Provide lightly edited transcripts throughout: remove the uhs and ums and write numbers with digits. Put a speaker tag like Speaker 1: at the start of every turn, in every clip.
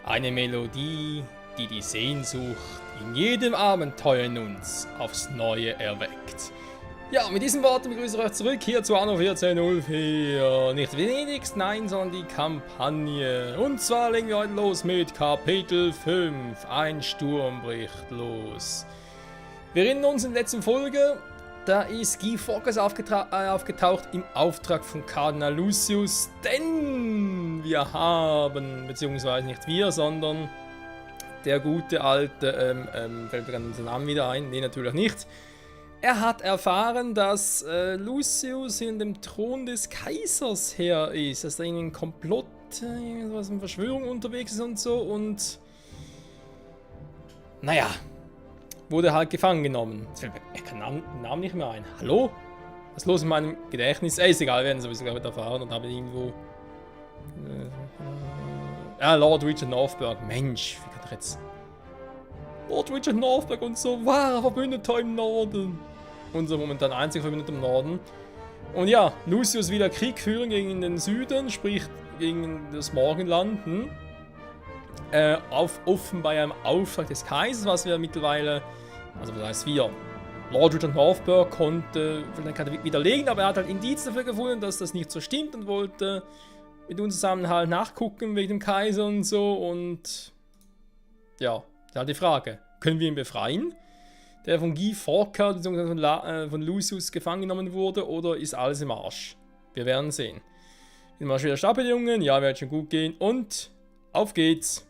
Speaker 1: Eine Melodie, die die Sehnsucht in jedem Abenteuer in uns aufs Neue erweckt. Ja, mit diesen Worten begrüße ich euch zurück hier zu Anno 1404. Nicht wenigst, nein, sondern die Kampagne. Und zwar legen wir heute los mit Kapitel 5. Ein Sturm bricht los. Wir erinnern uns in der letzten Folge, da ist Guy Fawkes aufgetaucht im Auftrag von Kardinal Lucius, denn wir haben, beziehungsweise nicht wir, sondern der gute alte, fällt mir gerade den Namen wieder ein, nee, natürlich nicht. Er hat erfahren, dass Lucius in dem Thron des Kaisers her ist, dass da in einem Komplott, irgendwas in Verschwörung unterwegs ist und so und naja, wurde halt gefangen genommen. Ich kann den Namen nicht mehr ein. Hallo? Was ist los in meinem Gedächtnis? Ist egal, wir werden sowieso gleich erfahren und haben irgendwo Lord Richard Northberg. Mensch, wie kann ich jetzt... Lord Richard Northberg und so, wahrer Verbündeter im Norden. Unser momentan einziger Verbündeter im Norden. Und ja, Lucius will Krieg führen gegen den Süden, sprich gegen das Morgenland. Offenbar einem Auftrag des Kaisers, was wir mittlerweile, also was heißt wir, Lord Richard Northberg konnte widerlegen, aber er hat halt Indizien dafür gefunden, dass das nicht so stimmt und wollte mit uns zusammen halt nachgucken wegen dem Kaiser und so und ja, da halt die Frage, können wir ihn befreien, der von Guy Fawkes bzw. von Lucius gefangen genommen wurde, oder ist alles im Arsch? Wir werden sehen. Immer wieder Startbedingungen, ja, wird schon gut gehen und auf geht's.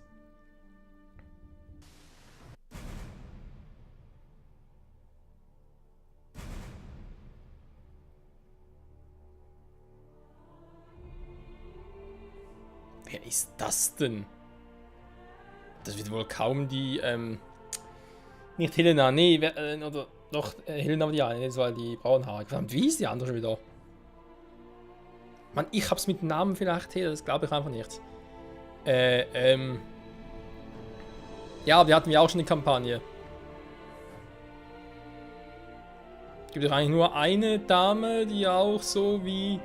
Speaker 1: Wer ist das denn? Das wird wohl kaum die, nicht Helena, nee, oder doch, Helena war die eine, das war die braunhaarige. Verdammt, wie ist die andere schon wieder? Mann, ich hab's mit Namen vielleicht her, das glaube ich einfach nicht. Ja, wir hatten ja auch schon eine Kampagne. Gibt es eigentlich nur eine Dame, die auch so wie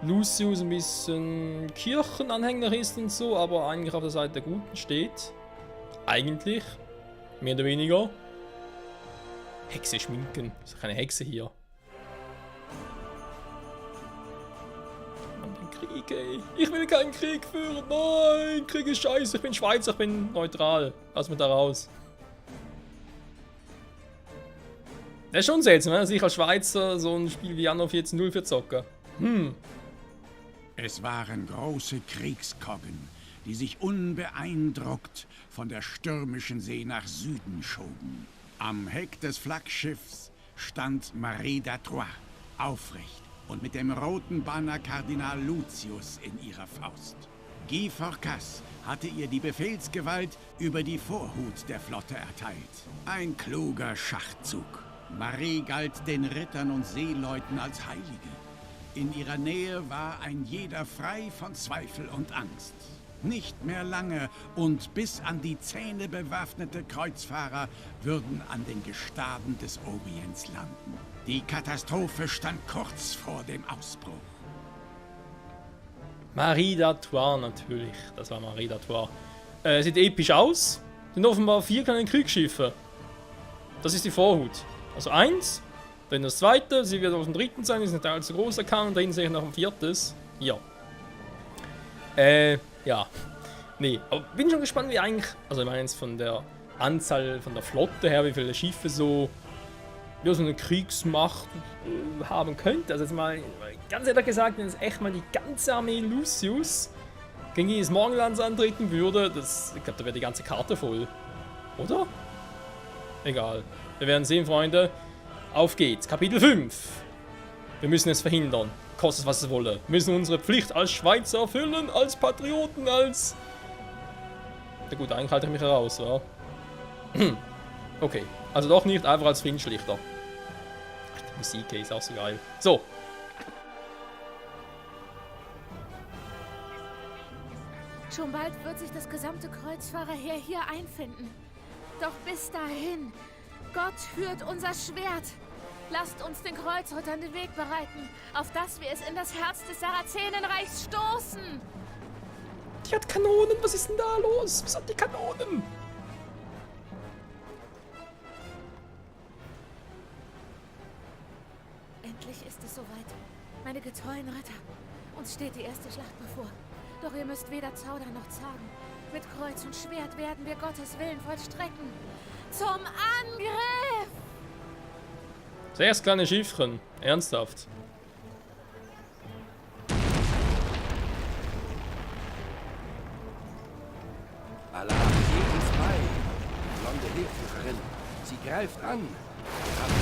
Speaker 1: Lucius ein bisschen Kirchenanhänger ist und so, aber eigentlich auf der Seite der Guten steht. Eigentlich. Mehr oder weniger. Hexe schminken. Ist doch keine Hexe hier. Mann, den Krieg, ey. Ich will keinen Krieg führen. Nein, Krieg ist scheiße. Ich bin Schweizer, ich bin neutral. Lass mich da raus. Das ist schon seltsam, wenn ich als Schweizer so ein Spiel wie Anno 1404 zocke.
Speaker 2: Es waren große Kriegskoggen, die sich unbeeindruckt von der stürmischen See nach Süden schoben. Am Heck des Flaggschiffs stand Marie d'Artois, aufrecht und mit dem roten Banner Kardinal Lucius in ihrer Faust. Guy Fawkes hatte ihr die Befehlsgewalt über die Vorhut der Flotte erteilt. Ein kluger Schachzug. Marie galt den Rittern und Seeleuten als Heilige. In ihrer Nähe war ein jeder frei von Zweifel und Angst. Nicht mehr lange und bis an die Zähne bewaffnete Kreuzfahrer würden an den Gestaden des Orients landen. Die Katastrophe stand kurz vor dem Ausbruch.
Speaker 1: Marie d'Artois natürlich, das war Marie d'Artois. Sieht episch aus, sind offenbar 4 kleine Kriegsschiffe. Das ist die Vorhut. Also 1. Dann das zweite, sie wird auf dem 3. sein, ist nicht allzu groß, der Kahn, und da hinten sehe ich noch ein 4. Ja. Ja. Nee, aber bin schon gespannt, wie eigentlich, also ich meine jetzt von der Anzahl, von der Flotte her, wie viele Schiffe so eine Kriegsmacht haben könnte. Also jetzt mal, ganz ehrlich gesagt, wenn es echt mal die ganze Armee Lucius gegen dieses Morgenland antreten würde, ich glaube, da wäre die ganze Karte voll. Oder? Egal. Wir werden sehen, Freunde. Auf geht's. Kapitel 5. Wir müssen es verhindern. Kostet es, was es wolle. Wir müssen unsere Pflicht als Schweizer erfüllen, als Patrioten, als... Na gut, eigentlich halte ich mich heraus, ja. Okay. Also doch nicht, einfach als Friedensschlichter. Ach, die Musik ist auch so geil. So.
Speaker 3: Schon bald wird sich das gesamte Kreuzfahrerheer hier einfinden. Doch bis dahin... Gott führt unser Schwert. Lasst uns den Kreuzrittern den Weg bereiten, auf dass wir es in das Herz des Sarazenenreichs stoßen.
Speaker 1: Die hat Kanonen. Was ist denn da los? Was hat die Kanonen?
Speaker 3: Endlich ist es soweit. Meine getreuen Ritter. Uns steht die erste Schlacht bevor. Doch ihr müsst weder zaudern noch zagen. Mit Kreuz und Schwert werden wir Gottes Willen vollstrecken. Zum Angriff!
Speaker 1: Zuerst kleine Schiffchen. Ernsthaft.
Speaker 4: Allah geht uns bei. Blonde Heerführerin. Sie greift an. Wir haben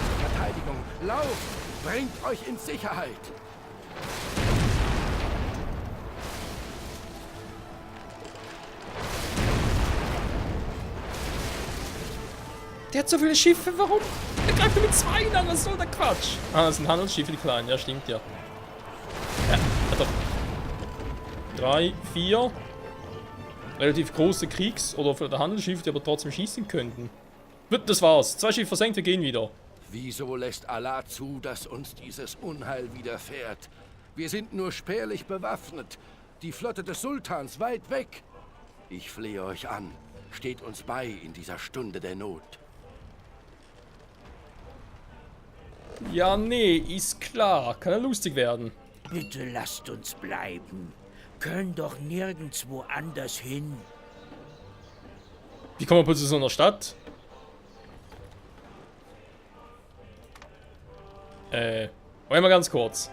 Speaker 4: zur Verteidigung. Lauft! Bringt euch in Sicherheit!
Speaker 1: Der hat so viele Schiffe, warum? Er greift nur mit 2 an, was soll der Quatsch? Ah, das sind Handelsschiffe, die kleinen, ja, stimmt ja. Ja, hat doch 3, 4 relativ große Kriegs- oder Handelsschiffe, die aber trotzdem schießen könnten. Das war's. 2 Schiffe versenkt, wir gehen wieder.
Speaker 4: Wieso lässt Allah zu, dass uns dieses Unheil widerfährt? Wir sind nur spärlich bewaffnet. Die Flotte des Sultans weit weg. Ich flehe euch an. Steht uns bei in dieser Stunde der Not.
Speaker 1: Ja, nee, ist klar. Kann ja lustig werden.
Speaker 5: Bitte lasst uns bleiben. Können doch nirgendwo anders hin.
Speaker 1: Wie kommen wir plötzlich zu so einer Stadt? Warte mal ganz kurz.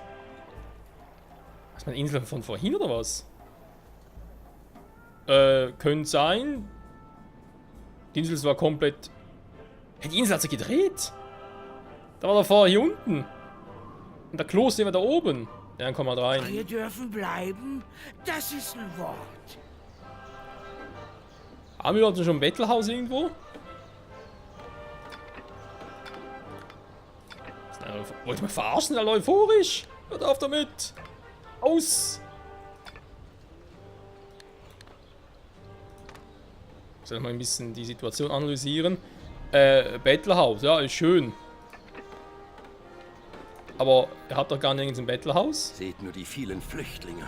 Speaker 1: Was, meine Insel von vorhin oder was? Könnte sein. Die Insel war komplett... Hey, die Insel hat sich gedreht. Da war der vorher hier unten. Und der Kloster war da oben. Ja, dann kommen wir rein.
Speaker 5: Wir dürfen bleiben? Das ist ein Wort.
Speaker 1: Haben wir dort schon ein Bettelhaus irgendwo? Wollt ihr mich verarschen, alle euphorisch? Hört auf damit! Aus! Soll ich mal ein bisschen die Situation analysieren? Bettelhaus, ja, ist schön. Aber ihr habt doch gar nirgends ein Bettelhaus?
Speaker 4: Seht nur die vielen Flüchtlinge.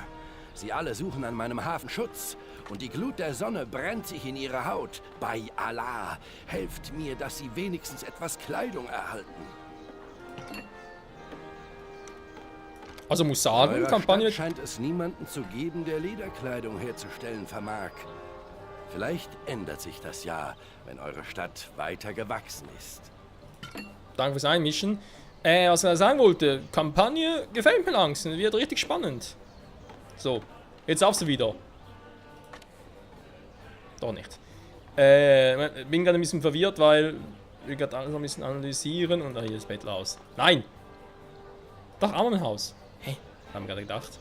Speaker 4: Sie alle suchen an meinem Hafen Schutz. Und die Glut der Sonne brennt sich in ihre Haut. Bei Allah, helft mir, dass sie wenigstens etwas Kleidung erhalten.
Speaker 1: Also muss sagen,
Speaker 4: In eurer
Speaker 1: Kampagne...
Speaker 4: Stadt scheint es niemanden zu geben, der Lederkleidung herzustellen vermag. Vielleicht ändert sich das ja, wenn eure Stadt weiter gewachsen ist.
Speaker 1: Danke fürs Einmischen. Was ich sagen wollte, Kampagne gefällt mir langsam, wird richtig spannend. So, jetzt darfst du wieder. Doch nicht. Bin gerade ein bisschen verwirrt, weil wir gerade alles ein bisschen analysieren und hier ist Bettelhaus. Nein! Doch, Armenhaus. Hey, haben wir gerade gedacht.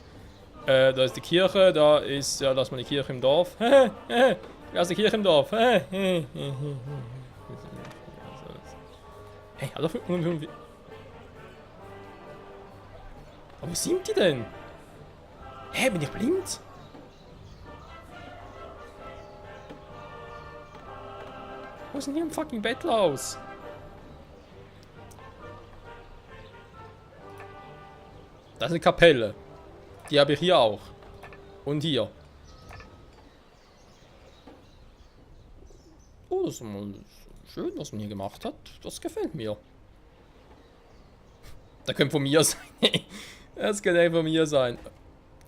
Speaker 1: Da ist die Kirche, da ist, ja, lass mal die Kirche im Dorf. Da ist die Kirche im Dorf. Hey, hallo, aber wo sind die denn? Hä, bin ich blind? Wo ist denn hier ein fucking Bettelhaus? Das ist eine Kapelle. Die habe ich hier auch. Und hier. Oh, das ist mal schön, was man hier gemacht hat. Das gefällt mir. Das könnte von mir sein. Das könnte von mir sein.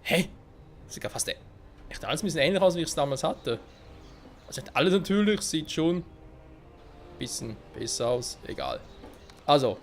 Speaker 1: Hey, das sieht ja fast echt alles ein bisschen ähnlich aus, wie ich es damals hatte. Also nicht alles natürlich, sieht schon ein bisschen besser aus. Egal. Also.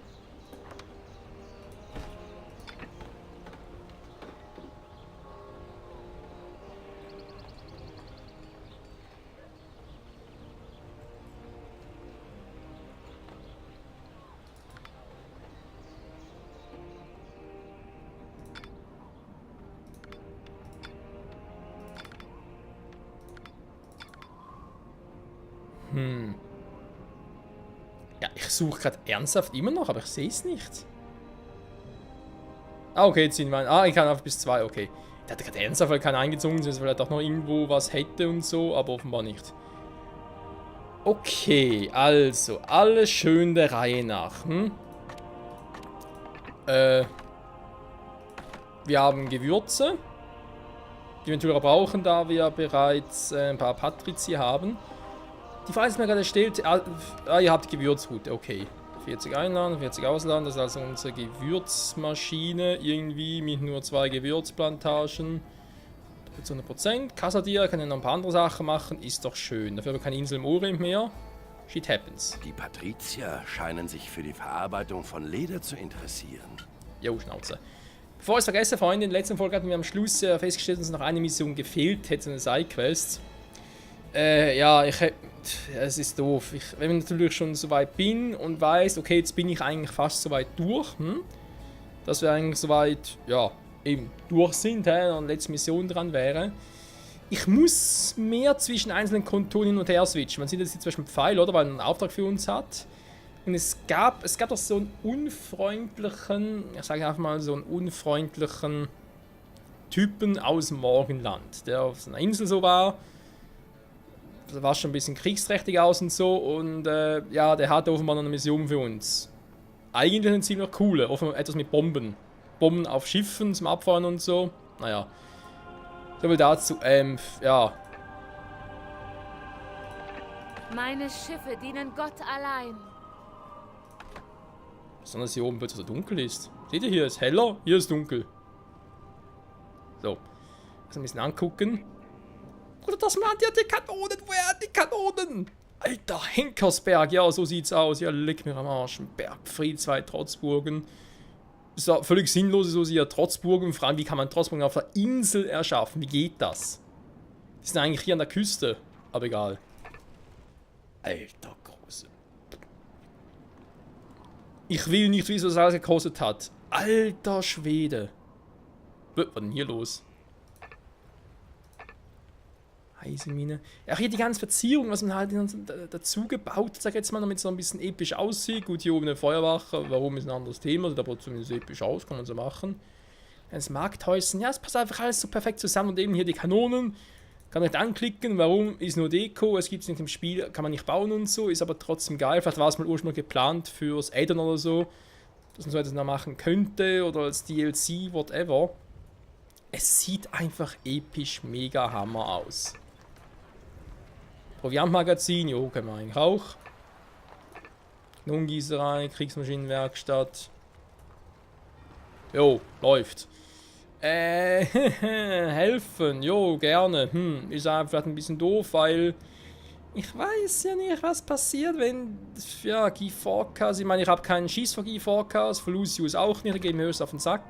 Speaker 1: Ja, ich suche gerade ernsthaft immer noch, aber ich sehe es nicht. Ah, okay, jetzt sind wir... Ah, ich kann auf bis 2, okay. Ich hatte gerade ernsthaft, weil keiner eingezogen ist, weil er doch noch irgendwo was hätte und so, aber offenbar nicht. Okay, also, alles schön der Reihe nach. Wir haben Gewürze. die wir natürlich brauchen, da wir bereits ein paar Patrizier haben. Die Frage ist mir gerade stellt, ihr habt Gewürzroute, okay. 40 Einladen, 40 Ausladen, das ist also unsere Gewürzmaschine irgendwie mit nur 2 Gewürzplantagen. 100%. Casadia kann ja noch ein paar andere Sachen machen, ist doch schön. Dafür haben wir keine Insel im Orient mehr. Shit happens.
Speaker 4: Die Patrizier scheinen sich für die Verarbeitung von Leder zu interessieren.
Speaker 1: Jo, Schnauze. Bevor ich es vergesse, Freunde, in der letzten Folge hatten wir am Schluss festgestellt, dass uns noch eine Mission gefehlt hätte, eine Sidequest. Ja, es ist doof. Wenn ich natürlich schon so weit bin und weiß, okay, jetzt bin ich eigentlich fast so weit durch, dass wir eigentlich so weit, ja, eben durch sind, und eine letzte Mission dran wäre. Ich muss mehr zwischen einzelnen Konturen hin und her switchen. Man sieht das jetzt zum Beispiel mit Pfeil, oder? Weil er einen Auftrag für uns hat. Und es gab doch so einen unfreundlichen, ich sage einfach mal so einen unfreundlichen Typen aus dem Morgenland, der auf einer Insel so war. Das war schon ein bisschen kriegsträchtig aus und so. Und ja, der hatte offenbar noch eine Mission für uns. Eigentlich ein ziemlich coole, offenbar etwas mit Bomben. Bomben auf Schiffen zum Abfahren und so. Naja. So viel dazu. Ja.
Speaker 3: Meine Schiffe dienen Gott allein.
Speaker 1: Besonders hier oben plötzlich so dunkel ist. Seht ihr, hier ist heller, hier ist dunkel. So. Also ein bisschen angucken. Oder das Mann, der hat die Kanonen. Woher hat die Kanonen? Alter, Henkersberg. Ja, so sieht's aus. Ja, leck mir am Arsch. Ein Bergfried, 2 Trotzburgen. Ist ja völlig sinnlos, so sie ja Trotzburgen. Vor allem, wie kann man Trotzburgen auf der Insel erschaffen? Wie geht das? Die sind eigentlich hier an der Küste. Aber egal. Alter, große. Ich will nicht wissen, was das alles gekostet hat. Alter Schwede. Was ist denn hier los? Eisenmine. Ja, hier die ganze Verzierung, was man halt dazu gebaut hat, sag ich jetzt mal, damit es so ein bisschen episch aussieht. Gut, hier oben eine Feuerwache, warum ist ein anderes Thema, sieht aber zumindest episch aus, kann man so machen. Das Markthäuschen, ja, es passt einfach alles so perfekt zusammen. Und eben hier die Kanonen, kann man nicht anklicken, warum ist nur Deko, es gibt es nicht im Spiel, kann man nicht bauen und so, ist aber trotzdem geil. Vielleicht war es mal ursprünglich geplant fürs Addon oder so, dass man so etwas noch machen könnte oder als DLC, whatever. Es sieht einfach episch mega Hammer aus. Proviantmagazin, jo, können wir eigentlich auch. Kanongießerei, Kriegsmaschinenwerkstatt. Jo, läuft. Helfen, jo, gerne. Ist einfach vielleicht ein bisschen doof, weil ich weiß ja nicht, was passiert, wenn, ja, Guy Fawkes, ich meine, ich habe keinen Schiss vor Guy Fawkes, für Lucius auch nicht, der geht mir höchst auf den Sack.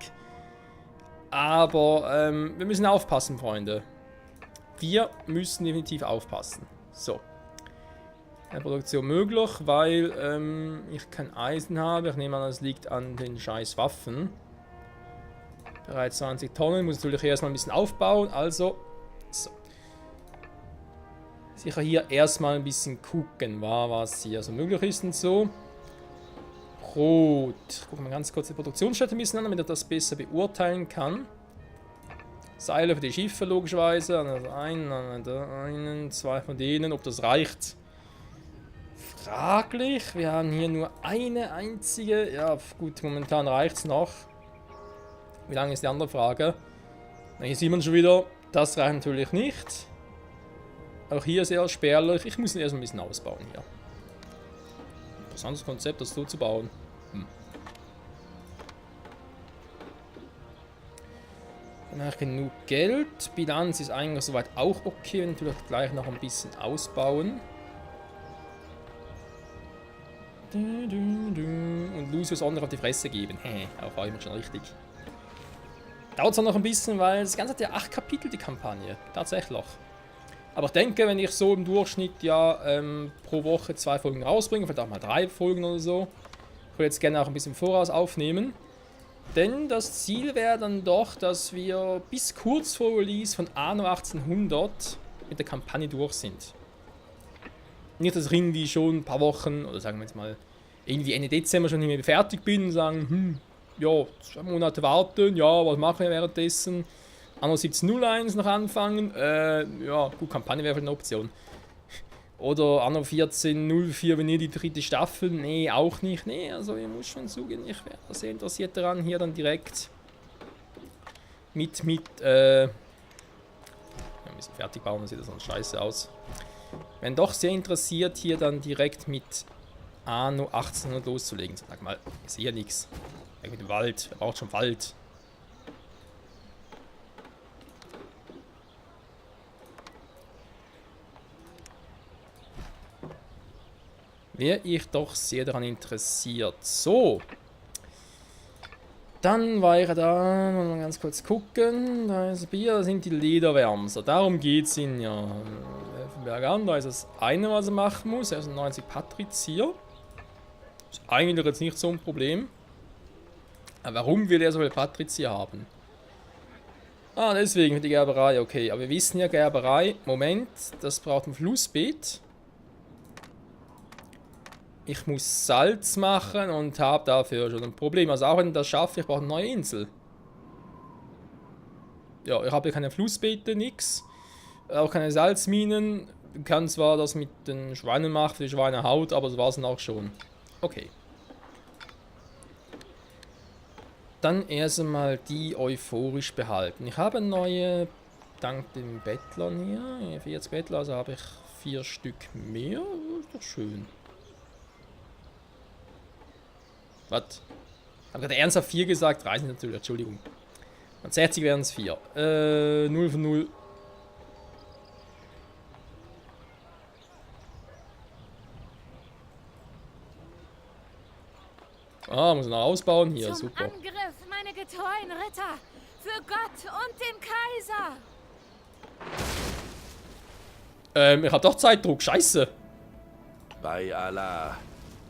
Speaker 1: Aber, wir müssen aufpassen, Freunde. Wir müssen definitiv aufpassen. So. Eine Produktion möglich, weil ich kein Eisen habe. Ich nehme an, das liegt an den scheiß Waffen. Bereits 20 Tonnen. Muss natürlich erstmal ein bisschen aufbauen. Also, so. Sicher hier erstmal ein bisschen gucken, was hier so möglich ist und so. Rot. Gucken wir ganz kurz die Produktionsstätte ein bisschen an, damit er das besser beurteilen kann. Seile für die Schiffe logischerweise. Einen, 2 von denen. Ob das reicht? Fraglich. Wir haben hier nur eine einzige. Ja, gut, momentan reicht es noch. Wie lange ist die andere Frage? Hier sieht man schon wieder, das reicht natürlich nicht. Auch hier sehr spärlich. Ich muss ihn erst ein bisschen ausbauen hier. Interessantes Konzept, das so zu bauen. Dann habe ich genug Geld. Bilanz ist eigentlich soweit auch okay. Natürlich gleich noch ein bisschen ausbauen. Und Lucius ordentlich auf die Fresse geben. Auch war ich mir schon richtig. Dauert es noch ein bisschen, weil das Ganze hat ja 8 Kapitel, die Kampagne. Tatsächlich. Aber ich denke, wenn ich so im Durchschnitt ja pro Woche 2 Folgen rausbringe, vielleicht auch mal 3 Folgen oder so, ich will jetzt gerne auch ein bisschen voraus aufnehmen. Denn das Ziel wäre dann doch, dass wir bis kurz vor Release von Anno 1800 mit der Kampagne durch sind. Nicht, dass ich irgendwie schon ein paar Wochen, oder sagen wir jetzt mal, irgendwie Ende Dezember schon nicht mehr fertig bin und sagen, ja, 2 Monate warten, ja, was machen wir währenddessen? Anno 1701 noch anfangen, ja, gut, Kampagne wäre vielleicht eine Option. Oder Anno 1404, wenn ihr die 3. Staffel, nee, auch nicht, nee, also ich muss schon zugeben, ich wäre sehr interessiert daran, hier dann direkt mit bisschen fertig bauen, dann sieht das sonst scheiße aus. Wenn doch sehr interessiert, hier dann direkt mit Anno 1800 loszulegen. Sag mal, ich sehe ja nichts. Mit dem Wald, wer braucht schon Wald? Wäre ich doch sehr daran interessiert. So. Dann wäre da, mal ganz kurz gucken, da ist Bier, da sind die Lederwärmser. Darum geht es in ja. Berg an, da ist das eine, was er machen muss. Er ist ein 90 Patrizier. Ist eigentlich jetzt nicht so ein Problem. Aber warum will er so viele Patrizier haben? Ah, deswegen für die Gerberei, okay. Aber wir wissen ja, Gerberei, Moment, das braucht ein Flussbeet. Ich muss Salz machen und habe dafür schon ein Problem. Also auch wenn ich das schaffe, ich brauche eine neue Insel. Ja, ich habe hier keine Flussbeete, nix. Auch keine Salzminen. Ich kann zwar das mit den Schweinen machen, für die Schweinehaut, aber das war es dann auch schon. Okay. Dann erst einmal die euphorisch behalten. Ich habe neue, dank den Bettlern hier, 40 Bettler, also habe ich 4 Stück mehr. Das ist doch schön. Was? Ich habe gerade ernsthaft 4 gesagt, reichen natürlich, Entschuldigung. Und 60 wären es 4. 0 von 0. Ah, muss ich noch ausbauen hier,
Speaker 3: Zum
Speaker 1: super.
Speaker 3: Angriff, meine getreuen Ritter! Für Gott und den Kaiser!
Speaker 1: Ich hab doch Zeitdruck, scheiße.
Speaker 4: Bei Allah.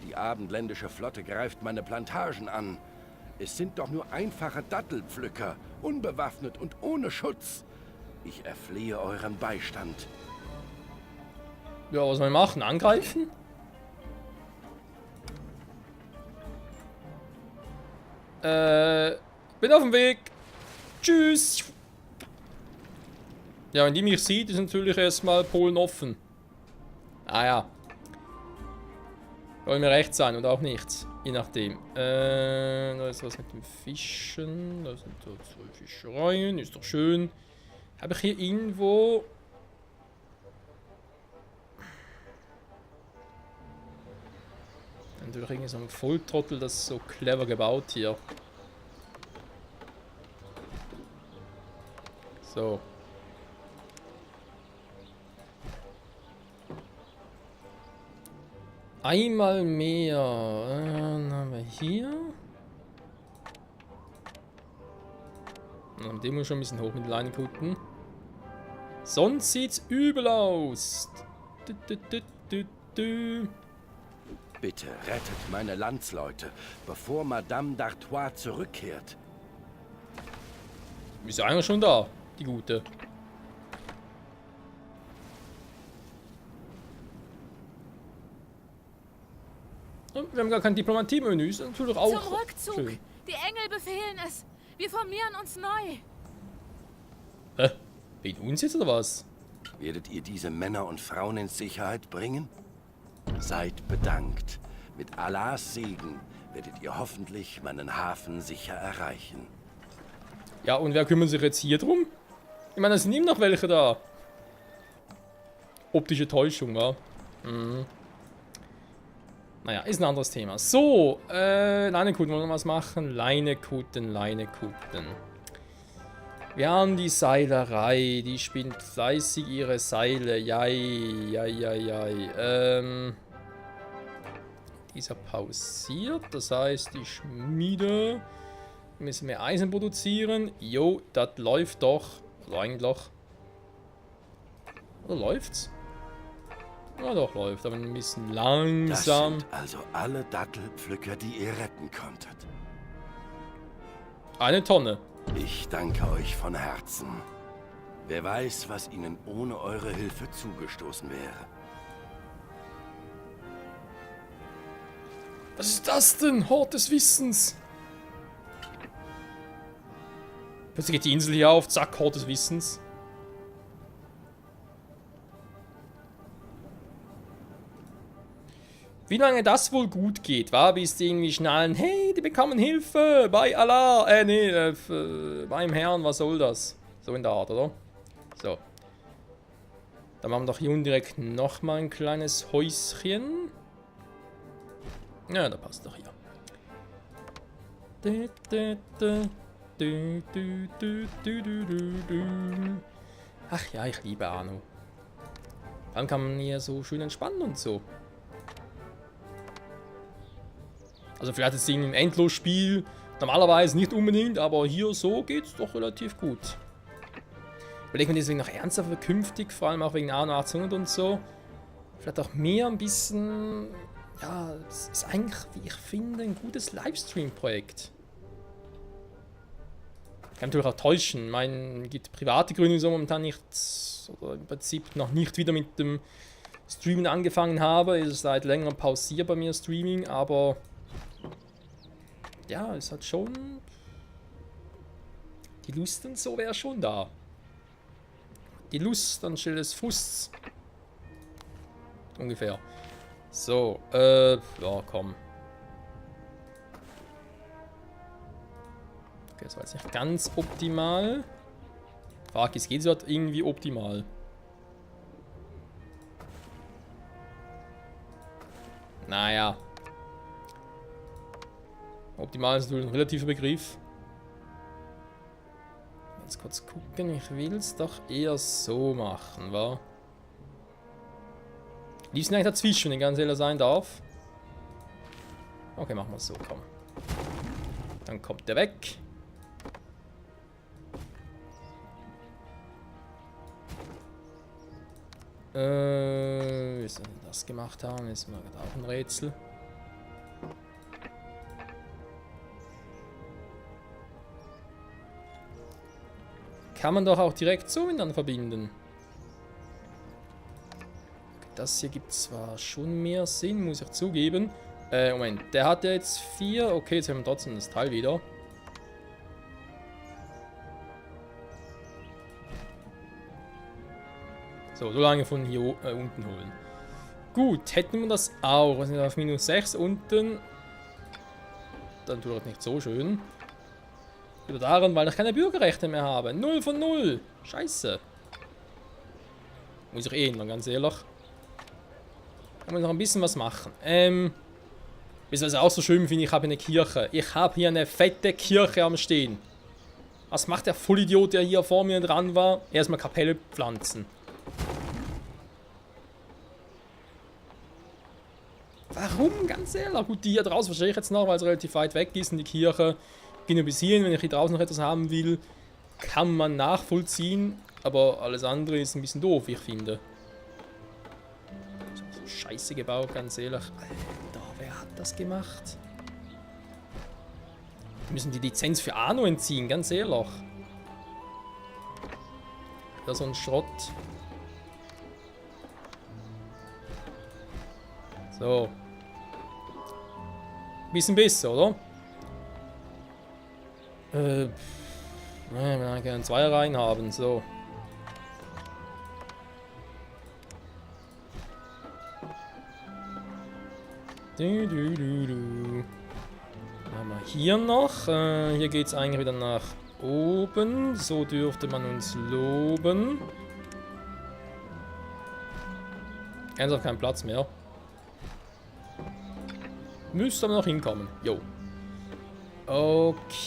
Speaker 4: Die abendländische Flotte greift meine Plantagen an. Es sind doch nur einfache Dattelpflücker, unbewaffnet und ohne Schutz. Ich erflehe euren Beistand.
Speaker 1: Ja, was soll ich machen? Angreifen? Bin auf dem Weg. Tschüss. Ja, wenn die mich sieht, ist natürlich erstmal Polen offen. Ah ja. Soll mir recht sein oder auch nichts. Je nachdem. Da ist was mit dem Fischen. Da sind so 2 Fischereien. Ist doch schön. Habe ich hier irgendwo... Natürlich irgendwie so ein Volltrottel, das ist so clever gebaut hier. So. Einmal mehr. Dann haben wir hier. Den muss ich schon ein bisschen hoch mit den Leinenkutten. Sonst sieht's übel aus.
Speaker 4: Bitte rettet meine Landsleute, bevor Madame d'Artois zurückkehrt.
Speaker 1: Ist ja eigentlich schon da, die Gute. Und wir haben gar kein Diplomatie-Menü, ist natürlich auch
Speaker 3: Zum Rückzug!
Speaker 1: schön.
Speaker 3: Die Engel befehlen es! Wir formieren uns neu!
Speaker 1: Hä? Wegen uns jetzt oder was?
Speaker 4: Werdet ihr diese Männer und Frauen in Sicherheit bringen? Seid bedankt. Mit Allahs Segen werdet ihr hoffentlich meinen Hafen sicher erreichen.
Speaker 1: Ja, und wer kümmert sich jetzt hier drum? Ich meine, es sind immer noch welche da. Optische Täuschung, ja. Mhm. Naja, ist ein anderes Thema. So, Leinekutten, wollen wir noch was machen? Leinekutten. Wir haben die Seilerei, die spinnt fleißig ihre Seile. Dieser pausiert, das heißt, die Schmiede müssen mehr Eisen produzieren. Jo, das läuft doch. Also eigentlich. Oder läuft's? Ja, doch, läuft, aber ein bisschen langsam.
Speaker 4: Das sind also alle Dattelpflücker, die ihr retten konntet.
Speaker 1: 1 Tonne.
Speaker 4: Ich danke euch von Herzen. Wer weiß, was ihnen ohne eure Hilfe zugestoßen wäre.
Speaker 1: Was ist das denn? Hort des Wissens. Plötzlich geht die Insel hier auf, zack, Hort des Wissens. Wie lange das wohl gut geht, war bis die irgendwie schnallen, hey, die bekommen Hilfe bei Allah, beim Herrn, was soll das? So in der Art, oder? So. Dann machen wir doch hier unten direkt nochmal ein kleines Häuschen. Ja, da passt doch hier. Ach ja, ich liebe Arno. Dann kann man hier so schön entspannen und so. Also vielleicht ist es im Endlosspiel normalerweise nicht unbedingt, aber hier so geht es doch relativ gut. Überlegen wir deswegen noch ernsthaft künftig, vor allem auch wegen Arno 1800 und so. Vielleicht auch mehr ein bisschen... Ja, es ist eigentlich, wie ich finde, ein gutes Livestream-Projekt. Kann natürlich auch täuschen. Ich meine, es gibt private Gründe, so momentan nicht, oder im Prinzip noch nicht wieder mit dem Streamen angefangen habe. Es ist seit längerem pausiert bei mir Streaming, aber ja, es hat schon die Lust und so wäre schon da. Die Lust anstelle des Fusts. Ungefähr. So, ja, komm. Okay, das war jetzt nicht ganz optimal. Frage ist, geht es halt irgendwie optimal? Naja. Optimal ist natürlich ein relativer Begriff. Jetzt kurz gucken, ich will es doch eher so machen, wa? Liebsten eigentlich dazwischen, wenn ich ganz ehrlich sein darf. Okay, machen wir es so, komm. Dann kommt der weg. Wie soll wir das gemacht haben? Ist mal auch ein Rätsel. Kann man doch auch direkt so miteinander verbinden. Das hier gibt zwar schon mehr Sinn, muss ich zugeben. Moment, der hat ja jetzt 4. Okay, jetzt haben wir trotzdem das Teil wieder. So lange von hier unten holen. Gut, hätten wir das auch. Wir sind auf minus 6 unten. Dann tut das nicht so schön. Wieder daran, weil ich keine Bürgerrechte mehr habe. 0 von 0. Scheiße. Muss ich ändern, ganz ehrlich. Kann man noch ein bisschen was machen. Was ich auch so schön finde, ich habe eine Kirche. Ich habe hier eine fette Kirche am Stehen. Was macht der Vollidiot, der hier vor mir dran war? Erstmal Kapelle pflanzen. Warum? Ganz ehrlich. Gut, die hier draußen verstehe ich jetzt noch, weil es relativ weit weg ist und die Kirche geht nur bis hierhin. Wenn ich hier draußen noch etwas haben will, kann man nachvollziehen. Aber alles andere ist ein bisschen doof, wie ich finde. So scheiße gebaut, ganz ehrlich. Alter, wer hat das gemacht? Wir müssen die Lizenz für Arno entziehen, ganz ehrlich. Da so ein Schrott. So. Bisschen besser, oder? Wir können gerne 2 rein haben, so. Dann haben wir hier noch. Hier geht es eigentlich wieder nach oben. So dürfte man uns loben. Ernsthaft kein Platz mehr. Müsste aber noch hinkommen. Jo. Okay.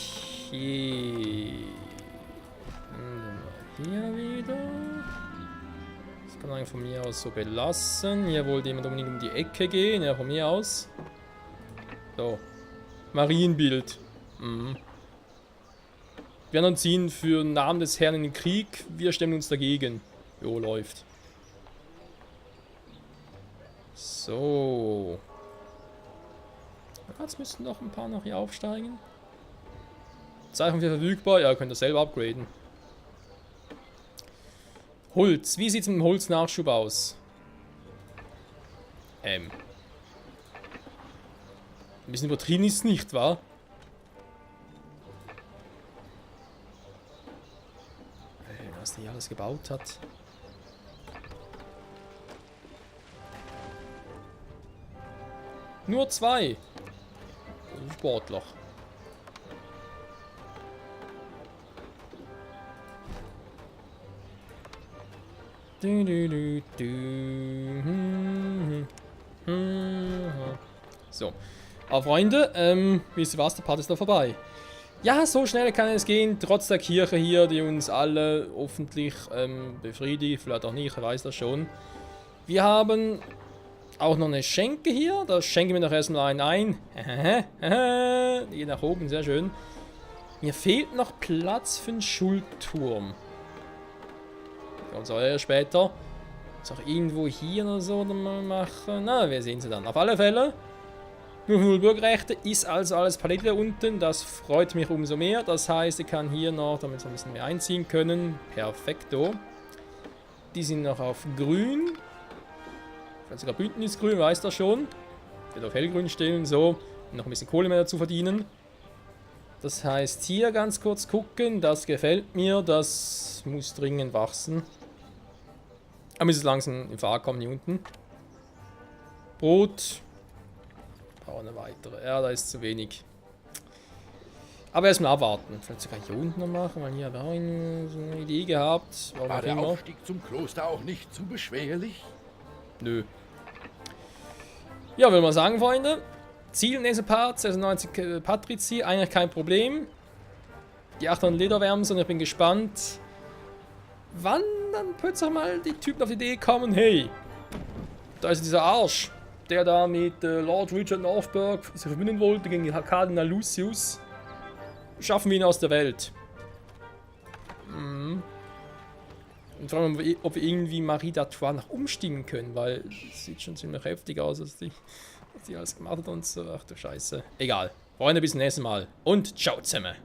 Speaker 1: Hier wieder. Das kann man von mir aus so belassen. Hier wollte jemand unbedingt um die Ecke gehen. Ja, von mir aus. So. Marienbild. Mhm. Wir werden uns ziehen für den Namen des Herrn in den Krieg. Wir stemmen uns dagegen. Jo, läuft. So. Jetzt müssten noch ein paar noch hier aufsteigen. Zeichen für verfügbar. Ja, könnt ihr selber upgraden. Holz. Wie sieht es mit dem Holznachschub aus? Ein bisschen übertrieben ist es nicht, wahr? Was der hier alles gebaut hat. Nur 2. Das ist Sportler. So. Aber Freunde, wisst ihr was, der Part ist da vorbei. Ja, so schnell kann es gehen, trotz der Kirche hier, die uns alle hoffentlich befriedigt, vielleicht auch nicht, ich weiß das schon. Wir haben auch noch eine Schenke hier, da schenken wir noch erstmal einen ein. Hier nach oben, sehr schön. Mir fehlt noch Platz für einen Schulturm. Also später. Ist auch irgendwo hier oder so mal machen. Na, wir sehen sie dann. Auf alle Fälle. Nur 0 Bürgerrechte ist also alles Palette da unten. Das freut mich umso mehr. Das heißt, ich kann hier noch, damit wir ein bisschen mehr einziehen können. Perfekto. Die sind noch auf grün. Vielleicht sogar Bündnisgrün, weiß das schon. Wird auf hellgrün stellen, so. Noch ein bisschen Kohle mehr dazu verdienen. Das heißt, hier ganz kurz gucken. Das gefällt mir. Das muss dringend wachsen. Aber muss es langsam in Fahrt kommen hier unten. Brot. Auch eine weitere. Ja, da ist zu wenig. Aber erstmal abwarten. Vielleicht sogar hier unten noch machen, weil hier habe ich auch so eine Idee gehabt. Warum
Speaker 4: War
Speaker 1: auch
Speaker 4: der
Speaker 1: immer.
Speaker 4: Aufstieg zum Kloster auch nicht zu beschwerlich?
Speaker 1: Nö. Ja, würde man sagen, Freunde. Ziel im nächsten Part, 96 Patrizi, eigentlich kein Problem. Die 800 Lederwärms und ich bin gespannt, wann dann plötzlich mal die Typen auf die Idee kommen, hey, da ist dieser Arsch, der da mit Lord Richard Northburg sich verbünden wollte gegen Kardinal Lucius. Schaffen wir ihn aus der Welt. Und fragen wir, ob wir irgendwie Marie d'Artois noch umstimmen können, weil es sieht schon ziemlich heftig aus, was die alles gemacht hat und so. Ach du Scheiße. Egal. Freunde, bis zum nächsten Mal. Und ciao zusammen.